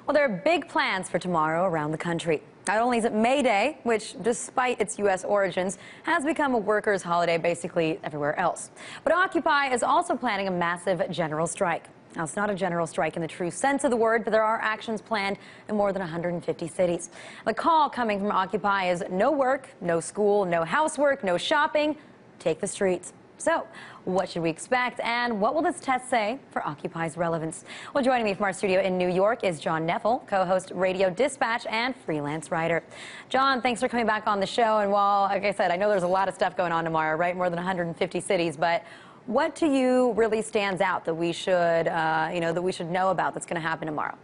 Well, there are big plans for tomorrow around the country. Not only is it May Day, which, despite its U.S. origins, has become a workers' holiday basically everywhere else. But Occupy is also planning a massive general strike. Now, it's not a general strike in the true sense of the word, but there are actions planned in more than 150 cities. The call coming from Occupy is no work, no school, no housework, no shopping. Take the streets. So, what should we expect, and what will this test say for Occupy's relevance? Well, joining me from our studio in New York is John Knefel, co-host Radio Dispatch and freelance writer. John, thanks for coming back on the show. And while, like I said, I know there's a lot of stuff going on tomorrow, right? More than 150 cities, but what to you really stands out that we should, that we should know about that's going to happen tomorrow?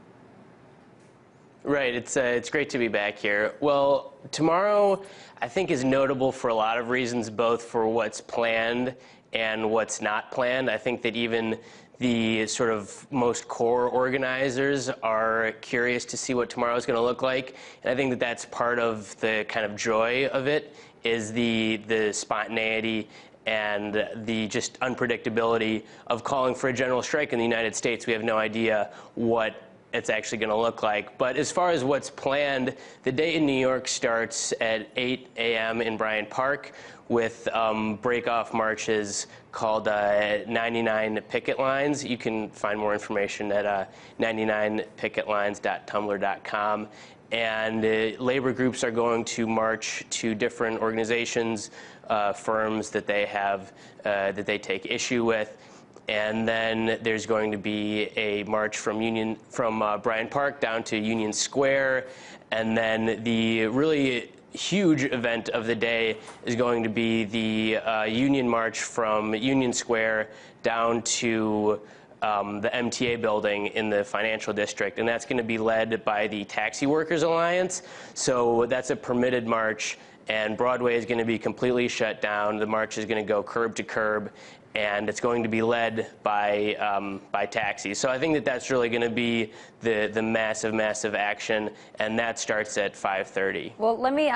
Right, it's great to be back here. Well, tomorrow I think is notable for a lot of reasons, both for what's planned and what's not planned. I think that even the sort of most core organizers are curious to see what tomorrow is going to look like, and I think that that's part of the kind of joy of it, is the spontaneity and the just unpredictability of calling for a general strike in the United States. We have no idea what it's actually going to look like. But as far as what's planned, the day in New York starts at 8 a.m. in Bryant Park with break-off marches called 99 picket lines. You can find more information at 99picketlines.tumblr.com. And labor groups are going to march to different organizations, firms that they have, that they take issue with. And then there's going to be a march from Bryant Park down to Union Square. And then the really huge event of the day is going to be the Union March from Union Square down to the MTA building in the financial district. And that's going to be led by the Taxi Workers Alliance. So that's a permitted march, and Broadway is going to be completely shut down. The march is going to go curb to curb, and it's going to be led by taxis. So I think that that's really going to be the massive action, and that starts at 5:30. Well, let me,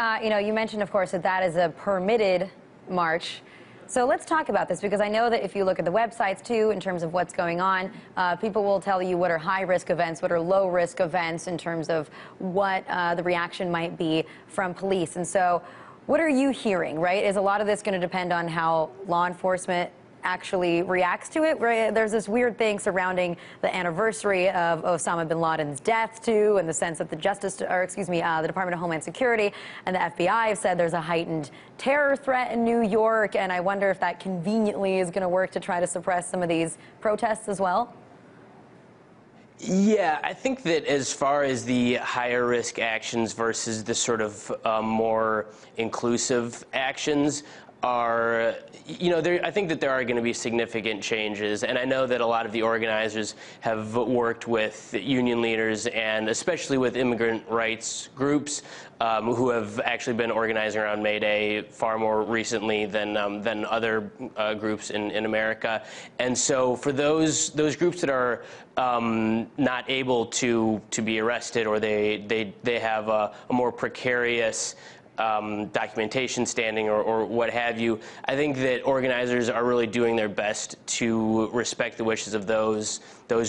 you mentioned, of course, that that is a permitted march. So let's talk about this, because I know that if you look at the websites, too, in terms of what's going on, people will tell you what are high-risk events, what are low-risk events in terms of what the reaction might be from police. And so what are you hearing, right? Is a lot of this going to depend on how law enforcement actually reacts to it? Right? There's this weird thing surrounding the anniversary of Osama bin Laden's death, too, in the sense that the Department of Homeland Security and the FBI have said there's a heightened terror threat in New York, and I wonder if that conveniently is going to work to try to suppress some of these protests as well. Yeah, I think that as far as the higher risk actions versus the sort of more inclusive actions are, I think that there are going to be significant changes, and I know that a lot of the organizers have worked with union leaders and especially with immigrant rights groups who have actually been organizing around May Day far more recently than other groups in America. And so for those groups that are not able to be arrested, or they have a more precarious documentation standing or what have you, I think that organizers are really doing their best to respect the wishes of those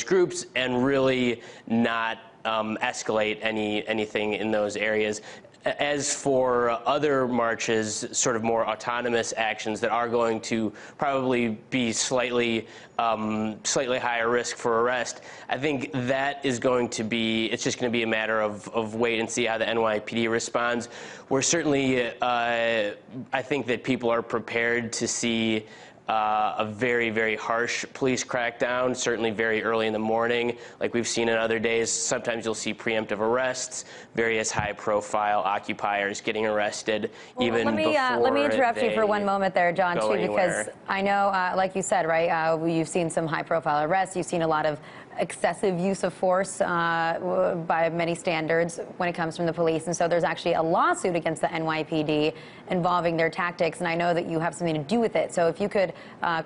groups and really not escalate anything in those areas. As for other marches, sort of more autonomous actions that are going to probably be slightly higher risk for arrest, I think that is going to be, it's just going to be a matter of wait and see how the NYPD responds. We're certainly, I think that people are prepared to see a very harsh police crackdown, certainly very early in the morning, like we've seen in other days. Sometimes you'll see preemptive arrests, various high-profile occupiers getting arrested, even before let me interrupt you for one moment there, John, too, because I know, like you said, right, you've seen some high-profile arrests, you've seen a lot of excessive use of force by many standards when it comes from the police. And so there's actually a lawsuit against the NYPD involving their tactics, and I know that you have something to do with it. So if you could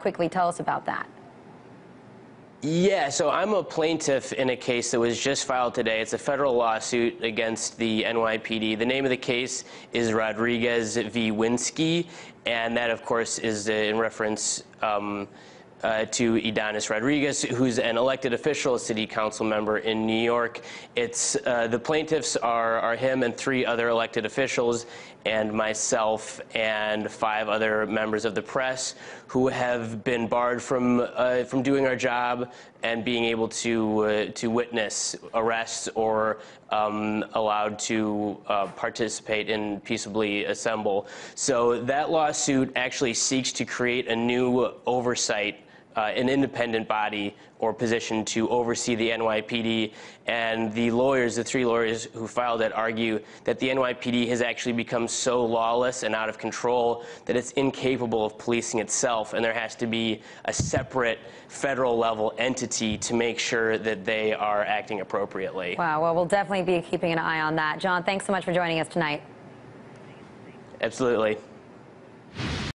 quickly tell us about that. Yeah, so I'm a plaintiff in a case that was just filed today. It's a federal lawsuit against the NYPD. The name of the case is Rodriguez v. Winsky, and that, of course, is in reference to Adonis Rodriguez, who's an elected official, a city council member in New York. It's the plaintiffs are him and 3 other elected officials, and myself and 5 other members of the press who have been barred from doing our job and being able to witness arrests or allowed to participate and peaceably assemble. So that lawsuit actually seeks to create a new oversight, an independent body or position to oversee the NYPD. And the lawyers, the 3 lawyers who filed it, argue that the NYPD has actually become so lawless and out of control that it's incapable of policing itself, and there has to be a separate federal level entity to make sure that they are acting appropriately. Wow, well, we'll definitely be keeping an eye on that. John, thanks so much for joining us tonight. Absolutely.